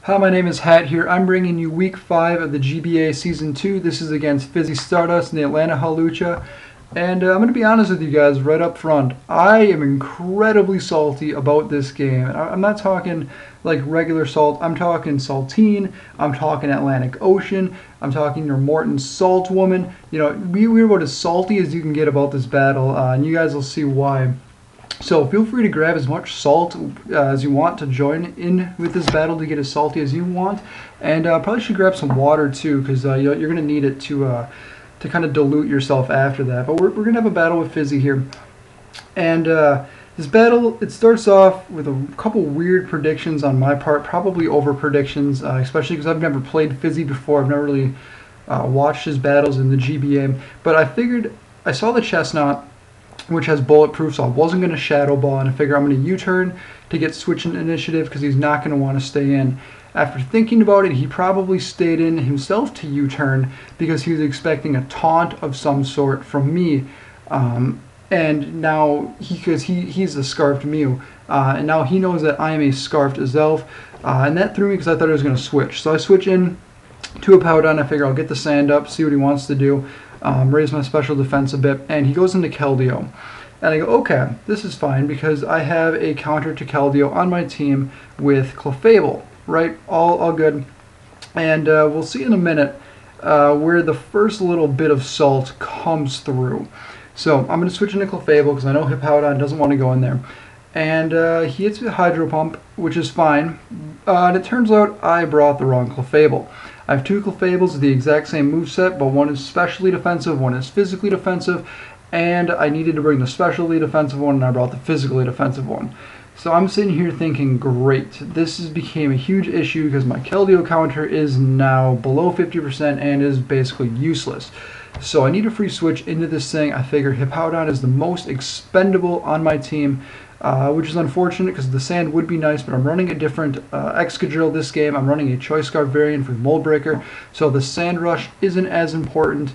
Hi, my name is Hat here. I'm bringing you week 5 of the GBA Season 2. This is against Fizzystardust and the Atlanta Hawluchas. And I'm going to be honest with you guys right up front. I am incredibly salty about this game. And I'm not talking like regular salt. I'm talking saltine. I'm talking Atlantic Ocean. I'm talking your Morton Salt Woman. You know, we're about as salty as you can get about this battle. And you guys will see why. So feel free to grab as much salt as you want to join in with this battle to get as salty as you want, and probably should grab some water too, because you're going to need it to kind of dilute yourself after that. But we're going to have a battle with Fizzy here, and this battle, it starts off with a couple weird predictions on my part, probably over predictions, especially because I've never played Fizzy before. I've never really watched his battles in the GBA, but I figured I saw the chestnut, which has bulletproof, so I wasn't going to shadow ball, and I figure I'm going to U-turn to get switching initiative because he's not going to want to stay in. After thinking about it, he probably stayed in himself to U-turn because he was expecting a taunt of some sort from me, and now he's a scarfed Mew, and now he knows that I am a scarfed Azelf, and that threw me because I thought I was going to switch. So I switch in to a Powdon. I figure I'll get the sand up, see what he wants to do. Raise my special defense a bit, and he goes into Keldeo. And I go, okay, this is fine because I have a counter to Keldeo on my team with Clefable, right? All good. And we'll see in a minute where the first little bit of salt comes through. So I'm going to switch into Clefable because I know Hippowdon doesn't want to go in there. And he hits with Hydro Pump, which is fine. And it turns out I brought the wrong Clefable. I have two Clefables with the exact same moveset, but one is specially defensive, one is physically defensive, and I needed to bring the specially defensive one, and I brought the physically defensive one. So I'm sitting here thinking, great, this became a huge issue because my Keldeo counter is now below 50% and is basically useless. So I need a free switch into this thing. I figure Hippowdon is the most expendable on my team, which is unfortunate because the sand would be nice, but I'm running a different Excadrill this game. I'm running a Choice Scarf variant for Mold Breaker, so the Sand Rush isn't as important,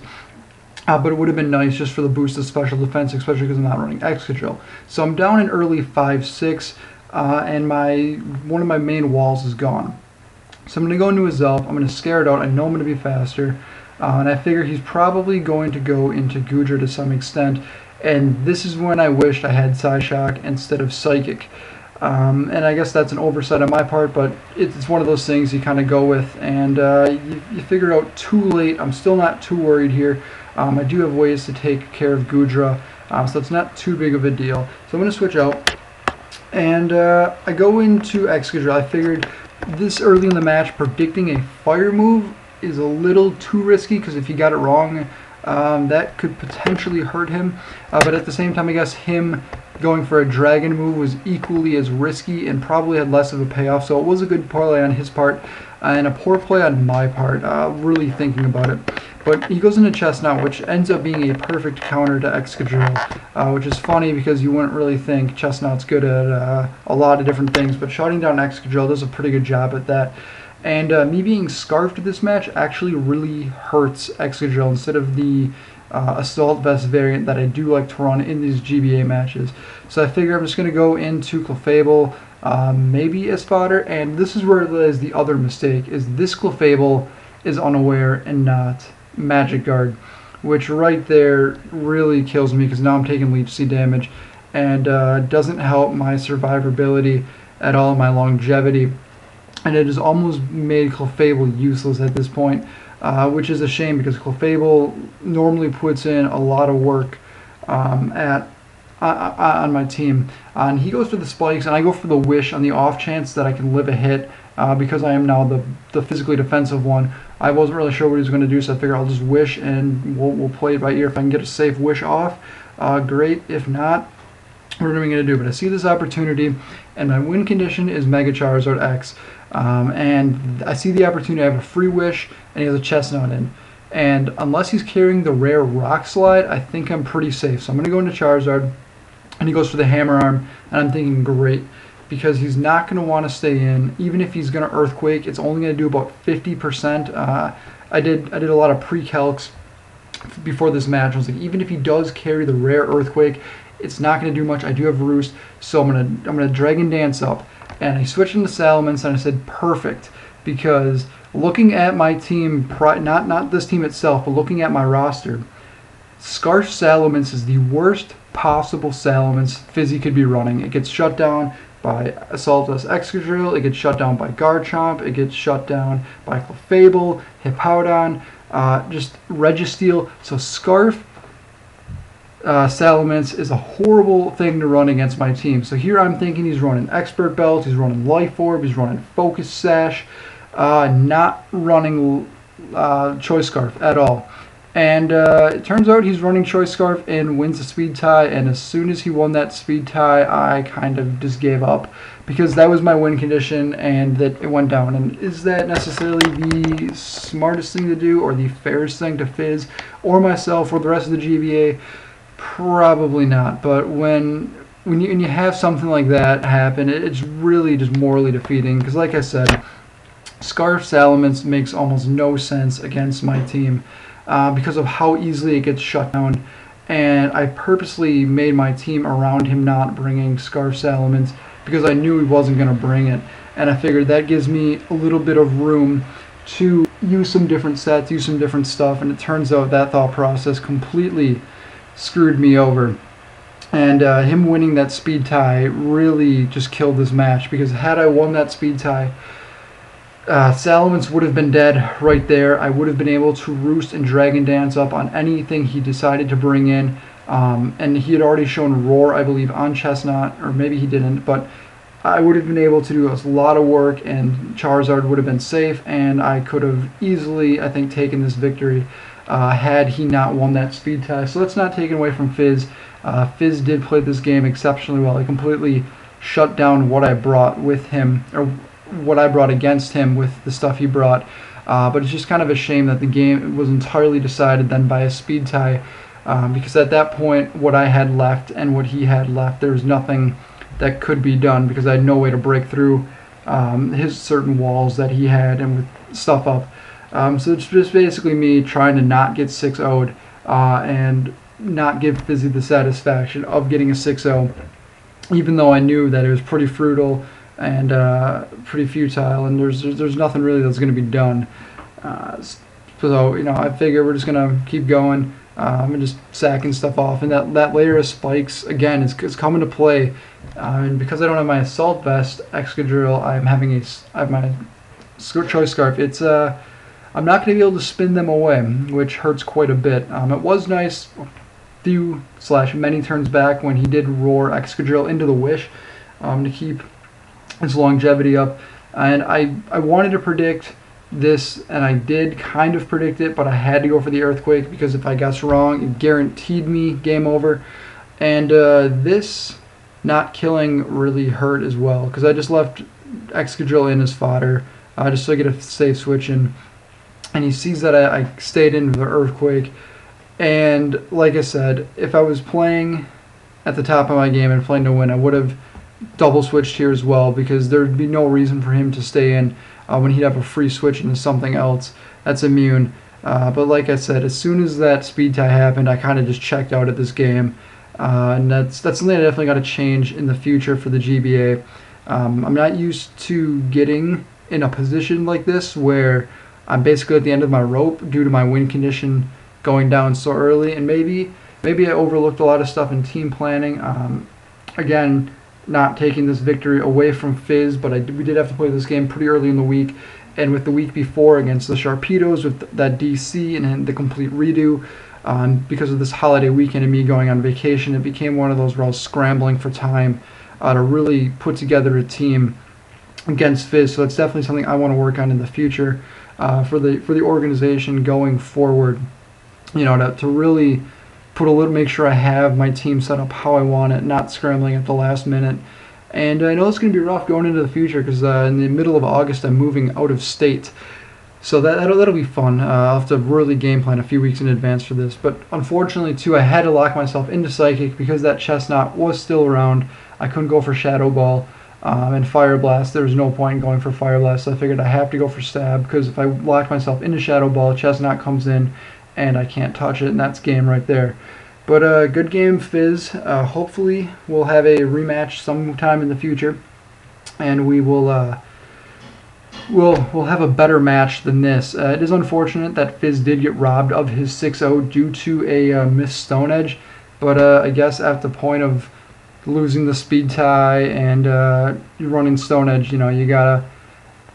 but it would have been nice just for the boost of special defense, especially because I'm not running Excadrill. So I'm down in early 5-6, and one of my main walls is gone. So I'm going to go into a Zelf. I'm going to scare it out. I know I'm going to be faster, and I figure he's probably going to go into Goodra to some extent. And this is when I wished I had Psyshock instead of Psychic. And I guess that's an oversight on my part, but it's one of those things you kind of go with, and you figure it out too late. I'm still not too worried here. I do have ways to take care of Goodra, so it's not too big of a deal. So I'm going to switch out, and I go into Excadrill. I figured this early in the match, predicting a fire move is a little too risky, because if you got it wrong, that could potentially hurt him, but at the same time I guess him going for a dragon move was equally as risky and probably had less of a payoff, so it was a good play on his part and a poor play on my part, really thinking about it. But he goes into Chestnut, which ends up being a perfect counter to Excadrill, which is funny because you wouldn't really think Chestnut's good at a lot of different things, but shutting down Excadrill does a pretty good job at that. And me being scarfed this match actually really hurts Excadrill instead of the Assault Vest variant that I do like to run in these GBA matches. So I figure I'm just going to go into Clefable, maybe a spotter, and this is where is the other mistake, is this Clefable is unaware and not Magic Guard, which right there really kills me because now I'm taking Leech Seed damage, and doesn't help my survivability at all, my longevity. And it has almost made Clefable useless at this point, which is a shame because Clefable normally puts in a lot of work on my team. And he goes for the spikes, and I go for the wish on the off chance that I can live a hit, because I am now the physically defensive one. I wasn't really sure what he was going to do, so I figure I'll just wish, and we'll play it by ear. If I can get a safe wish off, great. If not, what are we going to do? But I see this opportunity, and my win condition is Mega Charizard X. And I see the opportunity. I have a free wish, and he has a Chestnut in. And unless he's carrying the rare Rock Slide, I think I'm pretty safe. So I'm going to go into Charizard, and he goes for the Hammer Arm, and I'm thinking great, because he's not going to want to stay in. Even if he's going to Earthquake, it's only going to do about 50%. I did a lot of pre-calcs before this match. I was like, even if he does carry the rare Earthquake, it's not going to do much. I do have Roost, so I'm gonna Dragon Dance up. And I switched into Salamence, and I said, perfect. because looking at my team, not this team itself, but looking at my roster, Scarf Salamence is the worst possible Salamence Fizzy could be running. It gets shut down by Assaultus Excadrill, it gets shut down by Garchomp, it gets shut down by Clefable, Hippowdon, just Registeel. So Scarf Salamence is a horrible thing to run against my team. So here I'm thinking he's running Expert Belt, he's running Life Orb, he's running Focus Sash, not running Choice Scarf at all. And it turns out he's running Choice Scarf and wins the speed tie, and as soon as he won that speed tie, I kind of just gave up because that was my win condition and that it went down. And is that necessarily the smartest thing to do or the fairest thing to Fizz or myself or the rest of the GBA? Probably not. But when you have something like that happen, it's really just morally defeating because, like I said, Scarf Salamence makes almost no sense against my team. Because of how easily it gets shut down, and I purposely made my team around him not bringing Scarf Salamence because I knew he wasn't going to bring it, and I figured that gives me a little bit of room to use some different sets, use some different stuff, and it turns out that thought process completely screwed me over. And him winning that speed tie really just killed this match, because had I won that speed tie, Salamence would have been dead right there. I would have been able to Roost and Dragon Dance up on anything he decided to bring in. And he had already shown Roar, I believe, on Chestnut, or maybe he didn't, but I would have been able to do a lot of work, and Charizard would have been safe, and I could have easily, I think, taken this victory had he not won that speed tie. So that's not taken away from Fizz. Fizz did play this game exceptionally well. He completely shut down what I brought with him, or what I brought against him with the stuff he brought, but it's just kind of a shame that the game was entirely decided then by a speed tie, because at that point what I had left and what he had left, there was nothing that could be done because I had no way to break through his certain walls that he had and with stuff up. So it's just basically me trying to not get 6-0'd and not give Fizzy the satisfaction of getting a 6-0, even though I knew that it was pretty fruitful and pretty futile, and there's nothing really that's going to be done. So I figure we're just gonna keep going and just sacking stuff off, and that layer of spikes again is coming to play. And because I don't have my Assault Vest Excadrill, I have my Choice Scarf. It's I'm not going to be able to spin them away, which hurts quite a bit. It was nice many turns back when he did Roar Excadrill into the Wish to keep its longevity up, and I wanted to predict this, and I did kind of predict it, but I had to go for the Earthquake because if I guessed wrong, it guaranteed me game over. And this not killing really hurt as well because I just left Excadrill in as fodder just so I get a safe switch in, and he sees that I stayed in the Earthquake. And like I said, if I was playing at the top of my game and playing to win, I would have double switched here as well, because there'd be no reason for him to stay in when he'd have a free switch into something else that's immune. But like I said, as soon as that speed tie happened, I kind of just checked out at this game, and that's something I definitely got to change in the future for the GBA. I'm not used to getting in a position like this where I'm basically at the end of my rope due to my win condition going down so early, and maybe I overlooked a lot of stuff in team planning. Again, not taking this victory away from Fizz, but we did have to play this game pretty early in the week, and with the week before against the Sharpedos with that DC and the complete redo, because of this holiday weekend and me going on vacation, it became one of those where I was scrambling for time to really put together a team against Fizz. So that's definitely something I want to work on in the future for the organization going forward. To really make sure I have my team set up how I want it, not scrambling at the last minute. And I know it's going to be rough going into the future because in the middle of August I'm moving out of state. So that'll be fun. I'll have to really game plan a few weeks in advance for this. But unfortunately, too, I had to lock myself into Psychic because that Chestnut was still around. I couldn't go for Shadow Ball and Fire Blast. There was no point in going for Fire Blast, so I figured I have to go for Stab, because if I lock myself into Shadow Ball, Chestnut comes in and I can't touch it, and that's game right there. But good game, Fizz. Hopefully we'll have a rematch sometime in the future, and we will we'll have a better match than this. It is unfortunate that Fizz did get robbed of his 6-0 due to a missed Stone Edge, but I guess at the point of losing the speed tie and you're running Stone Edge, you know,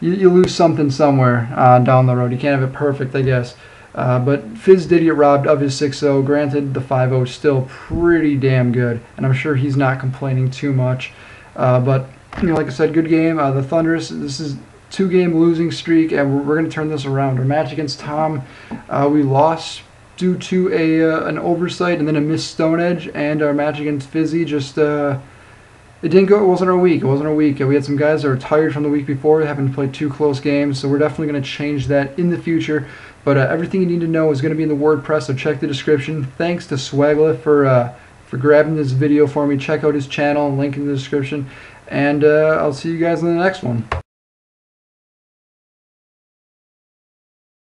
you lose something somewhere down the road. You can't have it perfect, I guess. But Fizz did get robbed of his 6-0. Granted, the 5-0 is still pretty damn good, and I'm sure he's not complaining too much. But you know, like I said, good game. The Thunderous, this is 2-game losing streak, and we're going to turn this around. Our match against Tom, we lost due to an oversight and then a missed Stone Edge, and our match against Fizzy just it didn't go. It wasn't our week. It wasn't our week. We had some guys that were tired from the week before, having to play 2 close games, so we're definitely going to change that in the future. But everything you need to know is going to be in the WordPress, so check the description. Thanks to Swagilyph for grabbing this video for me. Check out his channel, link in the description, and I'll see you guys in the next one.